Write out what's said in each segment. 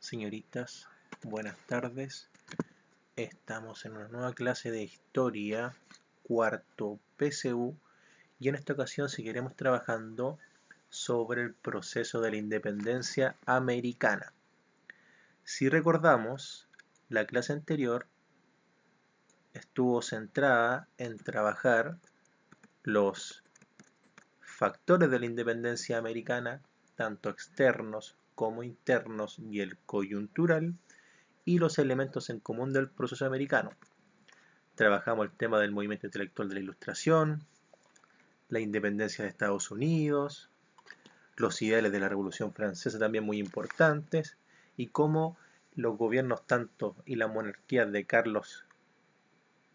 Señoritas, buenas tardes. Estamos en una nueva clase de historia, cuarto PSU, y en esta ocasión seguiremos trabajando sobre el proceso de la independencia americana. Si recordamos, la clase anterior estuvo centrada en trabajar los factores de la independencia americana, tanto externos como internos, y el coyuntural, y los elementos en común del proceso americano. Trabajamos el tema del movimiento intelectual de la Ilustración, la independencia de Estados Unidos, los ideales de la Revolución Francesa también muy importantes, y cómo los gobiernos tanto y la monarquía de Carlos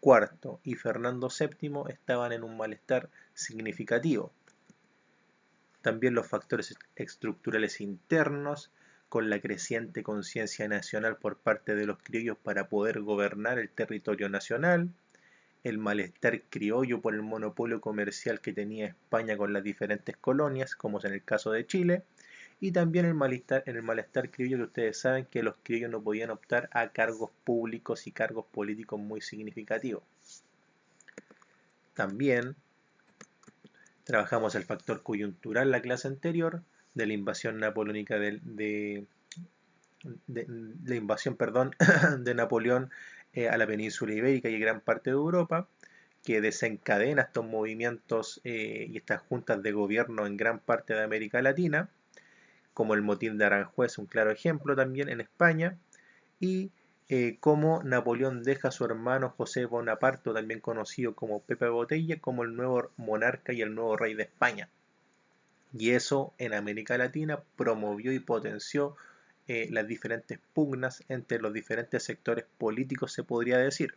IV y Fernando VII estaban en un malestar significativo. También los factores estructurales internos, con la creciente conciencia nacional por parte de los criollos para poder gobernar el territorio nacional, el malestar criollo por el monopolio comercial que tenía España con las diferentes colonias, como es en el caso de Chile, y también el malestar criollo que ustedes saben que los criollos no podían optar a cargos públicos y cargos políticos muy significativos. También trabajamos el factor coyuntural en la clase anterior de la invasión napoleónica de Napoleón a la península ibérica y gran parte de Europa, que desencadena estos movimientos y estas juntas de gobierno en gran parte de América Latina, como el motín de Aranjuez, un claro ejemplo también en España, y cómo Napoleón deja a su hermano José Bonaparte, también conocido como Pepe Botella, como el nuevo monarca y el nuevo rey de España. Y eso en América Latina promovió y potenció las diferentes pugnas entre los diferentes sectores políticos, se podría decir.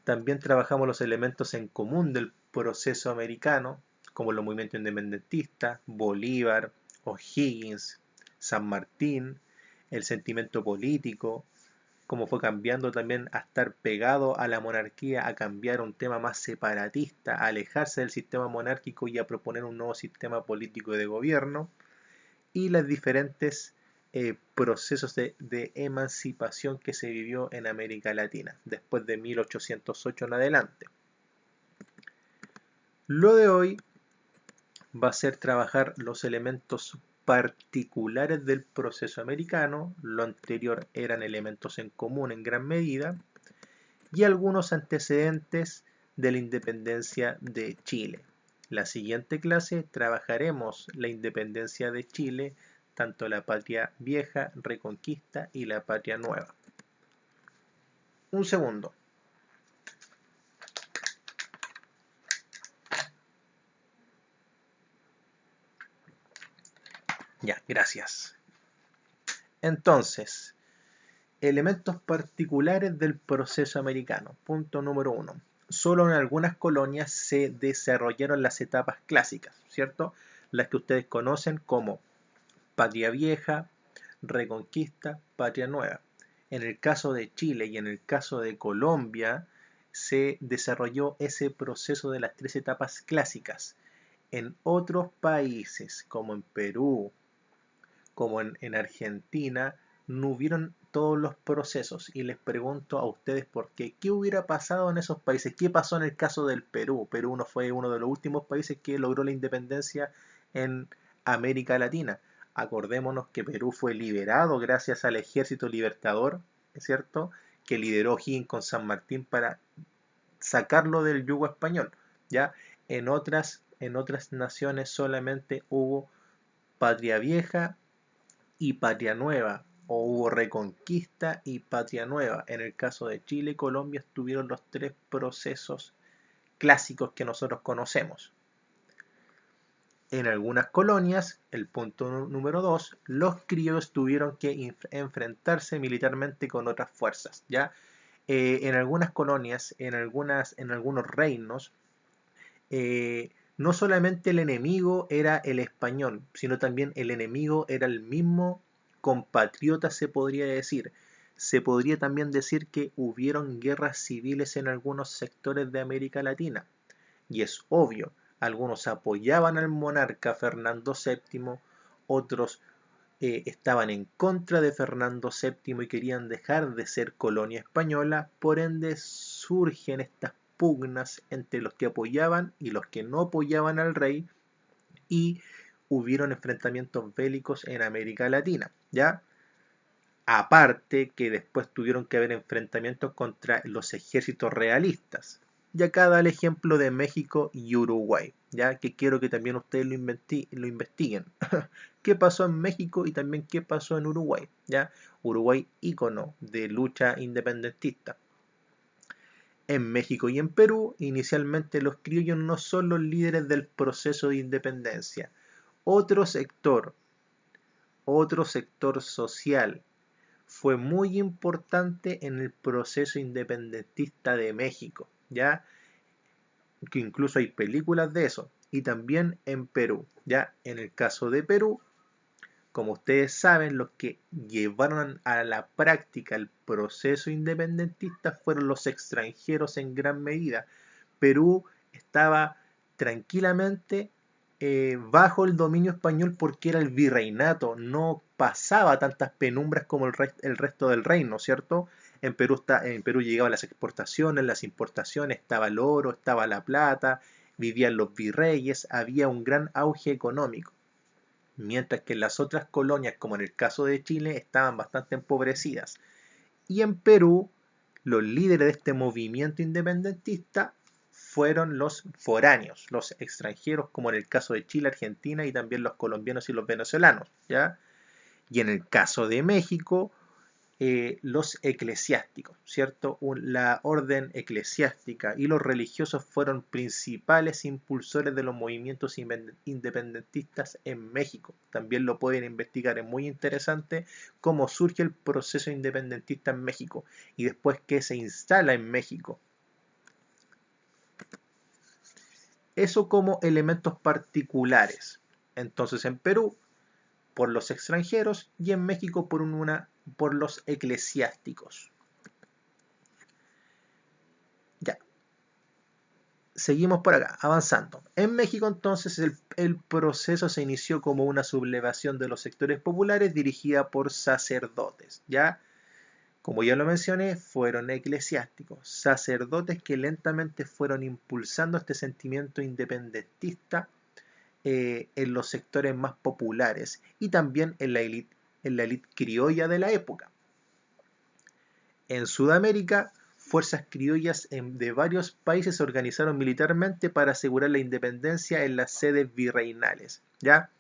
También trabajamos los elementos en común del proceso americano, como los movimientos independentistas, Bolívar, O'Higgins, San Martín, el sentimiento político, cómo fue cambiando también a estar pegado a la monarquía, a cambiar a un tema más separatista, a alejarse del sistema monárquico y a proponer un nuevo sistema político y de gobierno, y los diferentes procesos de emancipación que se vivió en América Latina después de 1808 en adelante. Lo de hoy va a ser trabajar los elementos particulares del proceso americano, lo anterior eran elementos en común en gran medida, y algunos antecedentes de la independencia de Chile. La siguiente clase trabajaremos la independencia de Chile, tanto la patria vieja, reconquista y la patria nueva. Un segundo. Ya, gracias. Entonces, elementos particulares del proceso americano. Punto número 1. Solo en algunas colonias se desarrollaron las etapas clásicas, ¿cierto? Las que ustedes conocen como patria vieja, reconquista, patria nueva. En el caso de Chile y en el caso de Colombia se desarrolló ese proceso de las tres etapas clásicas. En otros países, como en Perú, como en Argentina, no hubieron todos los procesos. Y les pregunto a ustedes por qué. ¿Qué hubiera pasado en esos países? ¿Qué pasó en el caso del Perú? Perú no fue uno de los últimos países que logró la independencia en América Latina. Acordémonos que Perú fue liberado gracias al ejército libertador, ¿es cierto?, que lideró O'Higgins con San Martín para sacarlo del yugo español. ¿Ya? En otras naciones solamente hubo patria vieja y patria nueva, o hubo reconquista y patria nueva. En el caso de Chile y Colombia estuvieron los tres procesos clásicos que nosotros conocemos. En algunas colonias, el punto número 2, los criollos tuvieron que enfrentarse militarmente con otras fuerzas. ¿Ya? En algunas colonias, en algunos reinos, no solamente el enemigo era el español, sino también el enemigo era el mismo compatriota, se podría decir. Se podría también decir que hubieron guerras civiles en algunos sectores de América Latina. Y es obvio, algunos apoyaban al monarca Fernando VII, otros estaban en contra de Fernando VII y querían dejar de ser colonia española, por ende surgen estas pugnas entre los que apoyaban y los que no apoyaban al rey, y hubieron enfrentamientos bélicos en América Latina, ¿ya? Aparte que después tuvieron que haber enfrentamientos contra los ejércitos realistas. Y acá da el ejemplo de México y Uruguay, ya que quiero que también ustedes lo investiguen. ¿Qué pasó en México y también qué pasó en Uruguay? ¿Ya? Uruguay, ícono de lucha independentista. En México y en Perú, inicialmente los criollos no son los líderes del proceso de independencia. Otro sector social fue muy importante en el proceso independentista de México, ¿ya? Que incluso hay películas de eso, y también en Perú, ¿ya? En el caso de Perú, como ustedes saben, los que llevaron a la práctica el proceso independentista fueron los extranjeros en gran medida. Perú estaba tranquilamente bajo el dominio español porque era el virreinato, no pasaba tantas penumbras como el resto del reino, ¿cierto? En Perú llegaban las exportaciones, las importaciones, estaba el oro, estaba la plata, vivían los virreyes, había un gran auge económico. Mientras que en las otras colonias, como en el caso de Chile, estaban bastante empobrecidas. Y en Perú, los líderes de este movimiento independentista fueron los foráneos, los extranjeros, como en el caso de Chile, Argentina y también los colombianos y los venezolanos, ¿ya? Y en el caso de México, los eclesiásticos, ¿cierto? La orden eclesiástica y los religiosos fueron principales impulsores de los movimientos independentistas en México. También lo pueden investigar, es muy interesante cómo surge el proceso independentista en México y después que se instala en México. Eso como elementos particulares. Entonces en Perú, por los extranjeros, y en México por los eclesiásticos. Ya, seguimos por acá, avanzando. En México entonces el proceso se inició como una sublevación de los sectores populares dirigida por sacerdotes, ¿ya? Como ya lo mencioné, fueron eclesiásticos, sacerdotes que lentamente fueron impulsando este sentimiento independentista en los sectores más populares y también en la élite criolla de la época. En Sudamérica, fuerzas criollas de varios países se organizaron militarmente para asegurar la independencia en las sedes virreinales, ¿ya?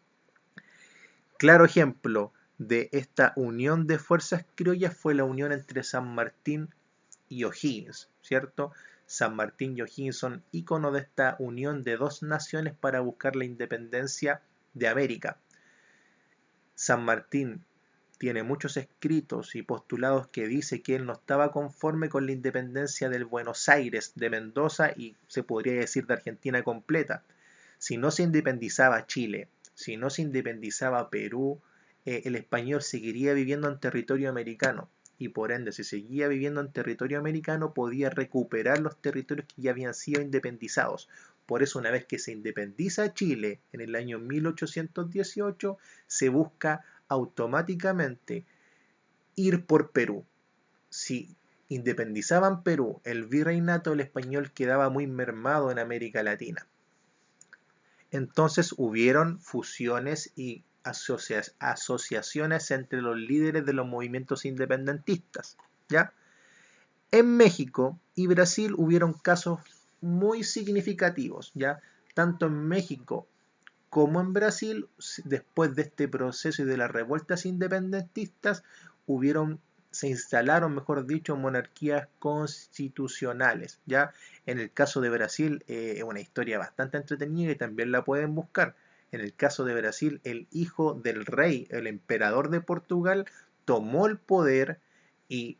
Claro ejemplo de esta unión de fuerzas criollas fue la unión entre San Martín y O'Higgins, ¿cierto? San Martín y O'Higgins son íconos de esta unión de dos naciones para buscar la independencia de América. San Martín tiene muchos escritos y postulados que dice que él no estaba conforme con la independencia del Buenos Aires, de Mendoza y se podría decir de Argentina completa. Si no se independizaba Chile, si no se independizaba Perú, el español seguiría viviendo en territorio americano y por ende si seguía viviendo en territorio americano podía recuperar los territorios que ya habían sido independizados. Por eso una vez que se independiza Chile en el año 1818 se busca automáticamente ir por Perú. Si independizaban Perú, el virreinato del español quedaba muy mermado en América Latina. Entonces hubieron fusiones y asociaciones entre los líderes de los movimientos independentistas, ¿ya? En México y Brasil hubieron casos muy significativos, ¿ya? Tanto en México como en Brasil, después de este proceso y de las revueltas independentistas, se instalaron, mejor dicho, monarquías constitucionales, ¿ya? En el caso de Brasil, es una historia bastante entretenida y también la pueden buscar. En el caso de Brasil, el hijo del rey, el emperador de Portugal, tomó el poder y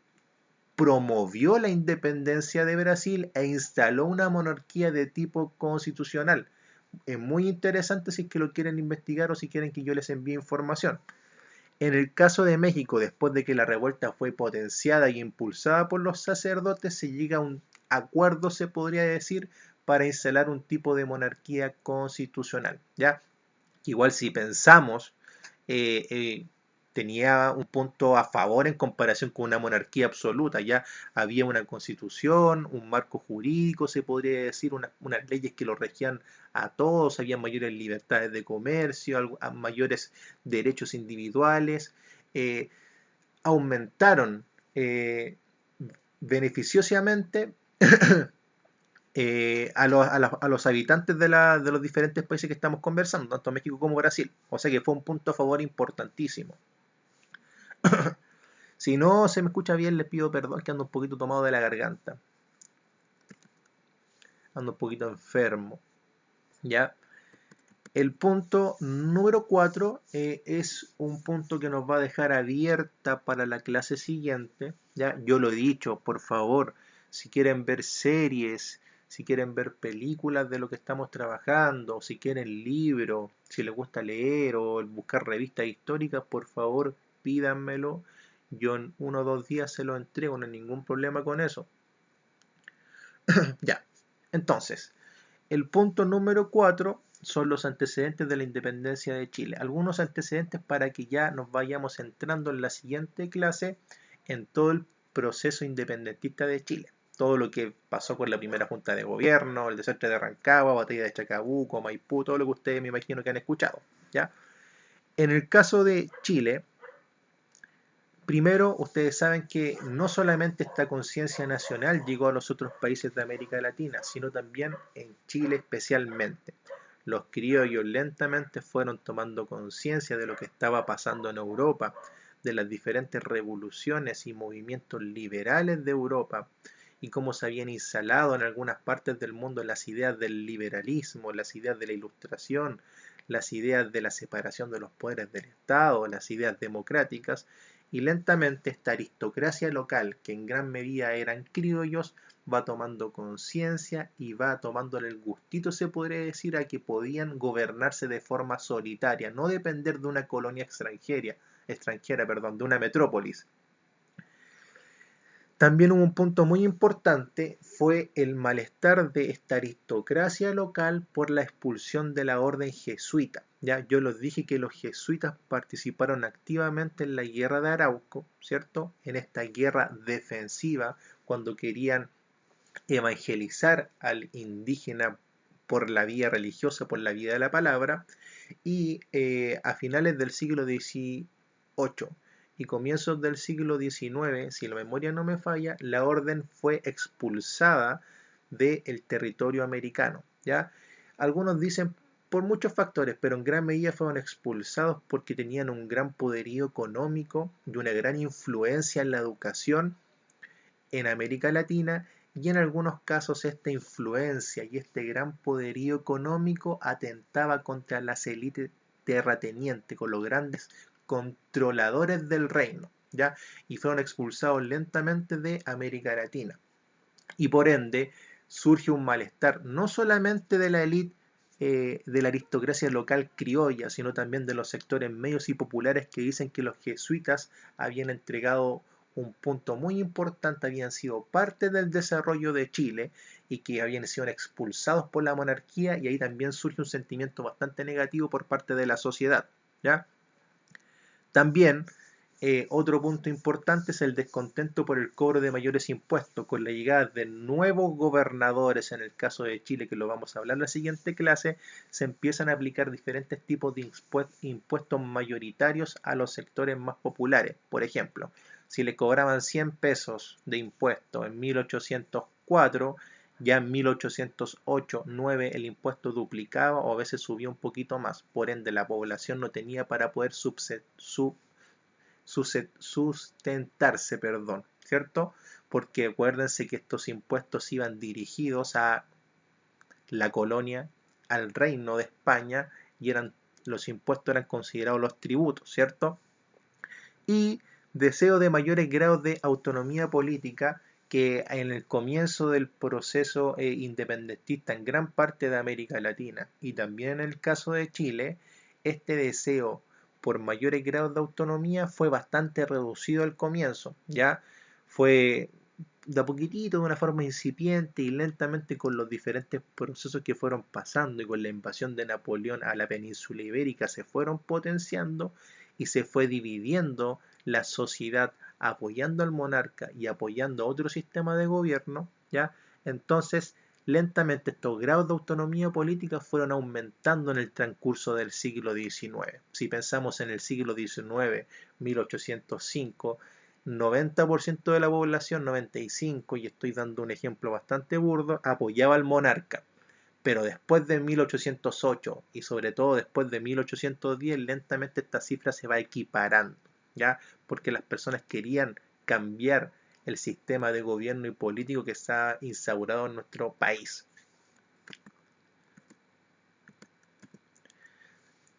promovió la independencia de Brasil e instaló una monarquía de tipo constitucional. Es muy interesante si es que lo quieren investigar o si quieren que yo les envíe información. En el caso de México, después de que la revuelta fue potenciada y impulsada por los sacerdotes, se llega a un acuerdo, se podría decir, para instalar un tipo de monarquía constitucional, ¿ya? Igual si pensamos tenía un punto a favor en comparación con una monarquía absoluta. Ya había una constitución, un marco jurídico, se podría decir, unas leyes que lo regían a todos, había mayores libertades de comercio, mayores derechos individuales, eh, aumentaron eh, beneficiosamente a los habitantes de los diferentes países que estamos conversando, tanto México como Brasil. O sea que fue un punto a favor importantísimo. Si no se me escucha bien, les pido perdón, que ando un poquito tomado de la garganta. Ando un poquito enfermo. ¿Ya? El punto número 4 es un punto que nos va a dejar abierta para la clase siguiente. ¿Ya? Yo lo he dicho, por favor, si quieren ver series, si quieren ver películas de lo que estamos trabajando, si quieren libros, si les gusta leer o buscar revistas históricas, por favor, pídanmelo. Yo en 1 o 2 días se lo entrego, no hay ningún problema con eso. Ya, entonces, el punto número 4 son los antecedentes de la independencia de Chile. Algunos antecedentes para que ya nos vayamos entrando en la siguiente clase en todo el proceso independentista de Chile. Todo lo que pasó con la primera junta de gobierno, el desastre de Rancagua, batalla de Chacabuco, Maipú, todo lo que ustedes me imagino que han escuchado. ¿Ya? En el caso de Chile, primero, ustedes saben que no solamente esta conciencia nacional llegó a los otros países de América Latina, sino también en Chile especialmente. Los criollos lentamente fueron tomando conciencia de lo que estaba pasando en Europa, de las diferentes revoluciones y movimientos liberales de Europa, y cómo se habían instalado en algunas partes del mundo las ideas del liberalismo, las ideas de la ilustración, las ideas de la separación de los poderes del Estado, las ideas democráticas, y lentamente esta aristocracia local, que en gran medida eran criollos, va tomando conciencia y va tomándole el gustito, se podría decir, a que podían gobernarse de forma solitaria, no depender de una colonia extranjera, de una metrópolis. También hubo un punto muy importante, fue el malestar de esta aristocracia local por la expulsión de la orden jesuita. Ya, yo les dije que los jesuitas participaron activamente en la guerra de Arauco, ¿cierto? En esta guerra defensiva, cuando querían evangelizar al indígena por la vía religiosa, por la vía de la palabra, y a finales del siglo XVIII y comienzos del siglo XIX, si la memoria no me falla, la orden fue expulsada del territorio americano. ¿Ya? Algunos dicen por muchos factores, pero en gran medida fueron expulsados porque tenían un gran poderío económico y una gran influencia en la educación en América Latina, y en algunos casos esta influencia y este gran poderío económico atentaba contra las élites terratenientes, con los grandes controladores del reino, ¿ya? Y fueron expulsados lentamente de América Latina. Y por ende surge un malestar no solamente de la élite de la aristocracia local criolla, sino también de los sectores medios y populares que dicen que los jesuitas habían entregado un punto muy importante, habían sido parte del desarrollo de Chile y que habían sido expulsados por la monarquía, y ahí también surge un sentimiento bastante negativo por parte de la sociedad, ¿ya? También otro punto importante es el descontento por el cobro de mayores impuestos. Con la llegada de nuevos gobernadores, en el caso de Chile, que lo vamos a hablar en la siguiente clase, se empiezan a aplicar diferentes tipos de impuestos mayoritarios a los sectores más populares. Por ejemplo, si le cobraban 100 pesos de impuesto en 1804, ya en 1808-9 el impuesto duplicaba o a veces subía un poquito más. Por ende, la población no tenía para poder sustentarse, ¿cierto? Porque acuérdense que estos impuestos iban dirigidos a la colonia, al reino de España, y los impuestos eran considerados los tributos, ¿cierto? Y deseo de mayores grados de autonomía política, que en el comienzo del proceso independentista en gran parte de América Latina y también en el caso de Chile, este deseo por mayores grados de autonomía fue bastante reducido al comienzo, ya fue de a poquitito, de una forma incipiente y lentamente, con los diferentes procesos que fueron pasando y con la invasión de Napoleón a la península ibérica, se fueron potenciando, y se fue dividiendo la sociedad apoyando al monarca y apoyando a otro sistema de gobierno, ¿ya? Entonces, lentamente estos grados de autonomía política fueron aumentando en el transcurso del siglo XIX. Si pensamos en el siglo XIX, 1805, 90% de la población, 95%, y estoy dando un ejemplo bastante burdo, apoyaba al monarca. Pero después de 1808 y sobre todo después de 1810, lentamente esta cifra se va equiparando, ¿ya? Porque las personas querían cambiar el sistema de gobierno y político que está instaurado en nuestro país.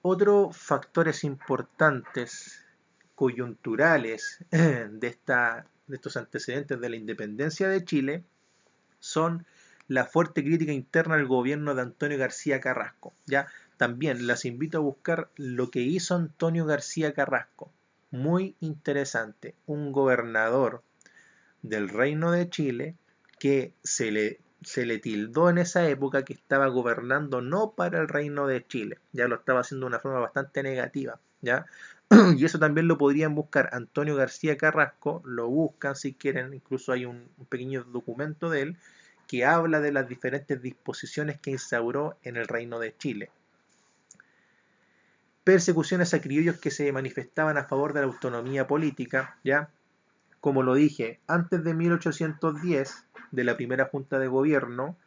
Otros factores importantes, coyunturales, de estos antecedentes de la independencia de Chile son la fuerte crítica interna al gobierno de Antonio García Carrasco. ¿Ya? También las invito a buscar lo que hizo Antonio García Carrasco. Muy interesante. Un gobernador del Reino de Chile que se le tildó en esa época que estaba gobernando no para el Reino de Chile. Ya lo estaba haciendo de una forma bastante negativa. ¿Ya? Y eso también lo podrían buscar. Antonio García Carrasco, lo buscan si quieren, incluso hay un pequeño documento de él que habla de las diferentes disposiciones que instauró en el Reino de Chile. Persecuciones a criollos que se manifestaban a favor de la autonomía política, ¿ya? Como lo dije, antes de 1810, de la primera junta de gobierno,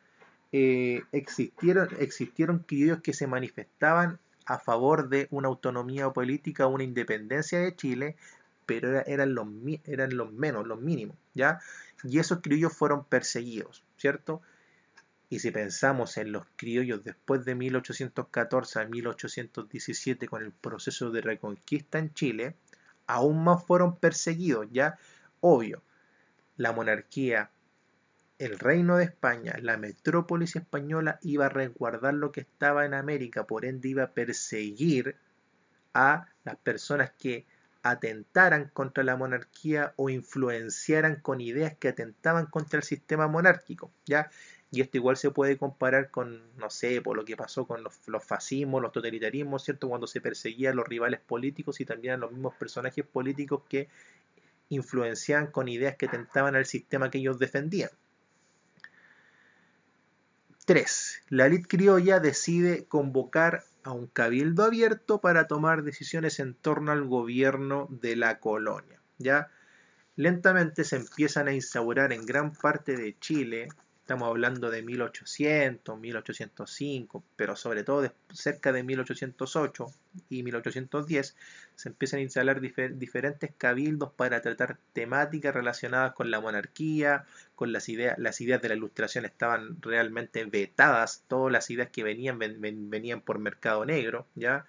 existieron criollos que se manifestaban a favor de una autonomía política, una independencia de Chile, pero eran los menos, los mínimos, ¿ya? Y esos criollos fueron perseguidos, ¿cierto? Y si pensamos en los criollos después de 1814 a 1817 con el proceso de reconquista en Chile, aún más fueron perseguidos, ¿ya? Obvio, la monarquía, el reino de España, la metrópolis española iba a resguardar lo que estaba en América, por ende iba a perseguir a las personas que atentaran contra la monarquía o influenciaran con ideas que atentaban contra el sistema monárquico, ¿ya? Y esto igual se puede comparar con, no sé, por lo que pasó con los fascismos, los totalitarismos, ¿cierto? Cuando se perseguía a los rivales políticos y también a los mismos personajes políticos que influenciaban con ideas que atentaban al sistema que ellos defendían. 3. La élite criolla decide convocar a un cabildo abierto para tomar decisiones en torno al gobierno de la colonia. ¿Ya? Lentamente se empiezan a instaurar en gran parte de Chile, estamos hablando de 1800, 1805, pero sobre todo cerca de 1808 y 1810, se empiezan a instalar diferentes cabildos para tratar temáticas relacionadas con la monarquía, con las ideas de la ilustración estaban realmente vetadas, todas las ideas que venían por mercado negro, ¿ya?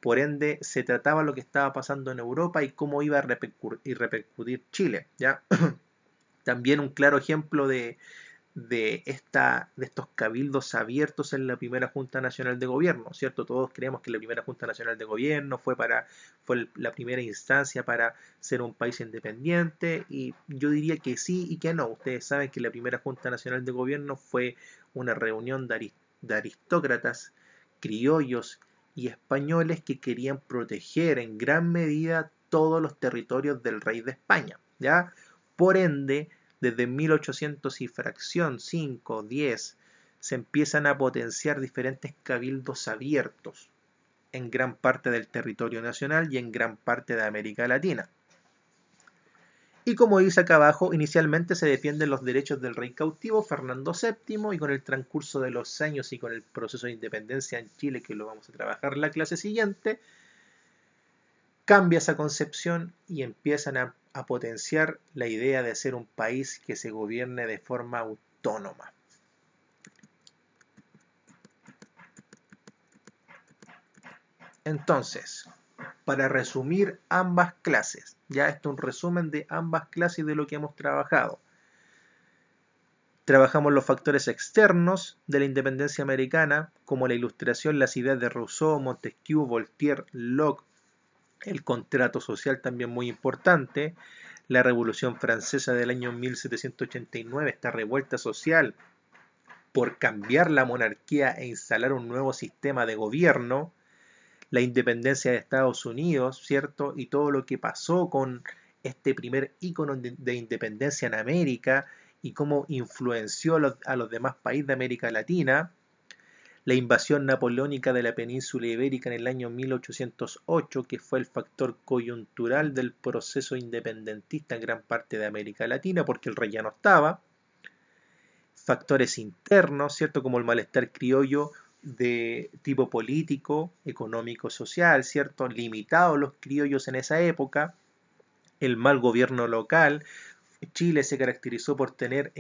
Por ende, se trataba lo que estaba pasando en Europa y cómo iba a repercutir Chile, ¿ya? También un claro ejemplo de estos cabildos abiertos en la primera Junta Nacional de Gobierno, ¿cierto? Todos creemos que la primera Junta Nacional de Gobierno fue la primera instancia para ser un país independiente, y yo diría que sí y que no. Ustedes saben que la primera Junta Nacional de Gobierno fue una reunión de aristócratas, criollos y españoles que querían proteger en gran medida todos los territorios del rey de España, ¿ya? Por ende, desde 1800 y fracción 5, 10, se empiezan a potenciar diferentes cabildos abiertos en gran parte del territorio nacional y en gran parte de América Latina. Y como dice acá abajo, inicialmente se defienden los derechos del rey cautivo Fernando VII, y con el transcurso de los años y con el proceso de independencia en Chile, que lo vamos a trabajar en la clase siguiente, cambia esa concepción y empiezan a potenciar la idea de ser un país que se gobierne de forma autónoma. Entonces, para resumir ambas clases, ya esto es un resumen de ambas clases de lo que hemos trabajado. Trabajamos los factores externos de la independencia americana, como la Ilustración, las ideas de Rousseau, Montesquieu, Voltaire, Locke, el contrato social también muy importante, la Revolución Francesa del año 1789, esta revuelta social por cambiar la monarquía e instalar un nuevo sistema de gobierno, la independencia de Estados Unidos, ¿cierto? Y todo lo que pasó con este primer ícono de independencia en América y cómo influenció a los demás países de América Latina. La invasión napoleónica de la península ibérica en el año 1808, que fue el factor coyuntural del proceso independentista en gran parte de América Latina, porque el rey ya no estaba. Factores internos, ¿cierto? Como el malestar criollo de tipo político, económico, social, ¿cierto? Limitados los criollos en esa época. El mal gobierno local. Chile se caracterizó por tener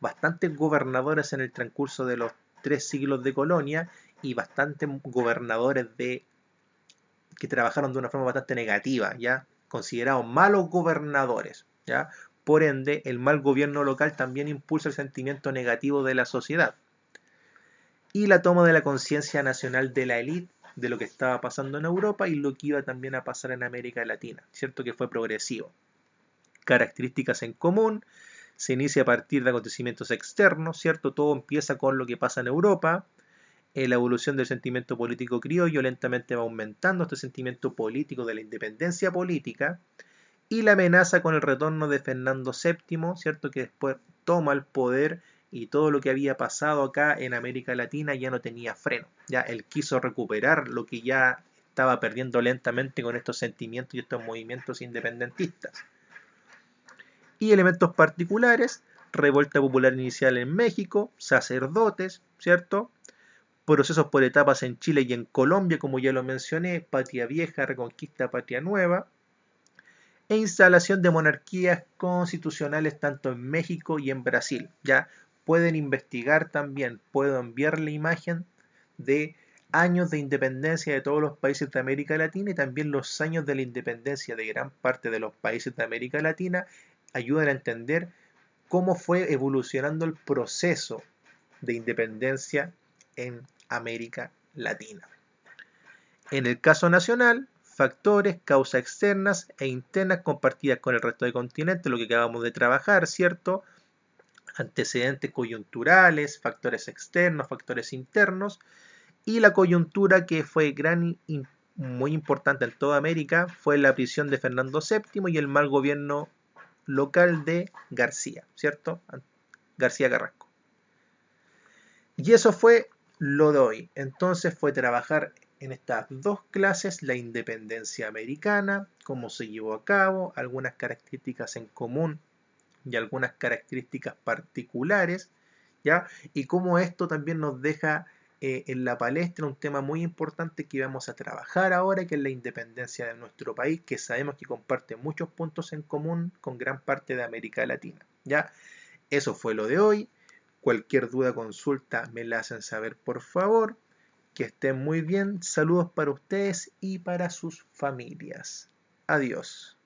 bastantes gobernadores en el transcurso de los 3 siglos de colonia y bastantes gobernadores que trabajaron de una forma bastante negativa, ¿ya? Considerados malos gobernadores, ¿ya? Por ende, el mal gobierno local también impulsa el sentimiento negativo de la sociedad. Y la toma de la conciencia nacional de la élite de lo que estaba pasando en Europa y lo que iba también a pasar en América Latina, ¿cierto? Que fue progresivo. Características en común, se inicia a partir de acontecimientos externos, ¿cierto? Todo empieza con lo que pasa en Europa. La evolución del sentimiento político criollo lentamente va aumentando este sentimiento político de la independencia política y la amenaza con el retorno de Fernando VII, ¿cierto? Que después toma el poder y todo lo que había pasado acá en América Latina ya no tenía freno. Ya él quiso recuperar lo que ya estaba perdiendo lentamente con estos sentimientos y estos movimientos independentistas. Y elementos particulares, revuelta popular inicial en México, sacerdotes, ¿cierto? Procesos por etapas en Chile y en Colombia, como ya lo mencioné, Patria Vieja, Reconquista, Patria Nueva, e instalación de monarquías constitucionales tanto en México y en Brasil. Ya pueden investigar también, puedo enviar la imagen de años de independencia de todos los países de América Latina y también los años de la independencia de gran parte de los países de América Latina ayudan a entender cómo fue evolucionando el proceso de independencia en América Latina. En el caso nacional, factores, causas externas e internas compartidas con el resto del continente, lo que acabamos de trabajar, ¿cierto? Antecedentes coyunturales, factores externos, factores internos, y la coyuntura que fue muy importante en toda América fue la prisión de Fernando VII y el mal gobierno local de García, ¿cierto? García Carrasco. Y eso fue lo de hoy. Entonces fue trabajar en estas dos clases la independencia americana, cómo se llevó a cabo, algunas características en común y algunas características particulares, ¿ya? Y cómo esto también nos deja en la palestra un tema muy importante que vamos a trabajar ahora, que es la independencia de nuestro país, que sabemos que comparte muchos puntos en común con gran parte de América Latina, ¿ya? Eso fue lo de hoy. Cualquier duda, consulta, me la hacen saber, por favor. Que estén muy bien. Saludos para ustedes y para sus familias. Adiós.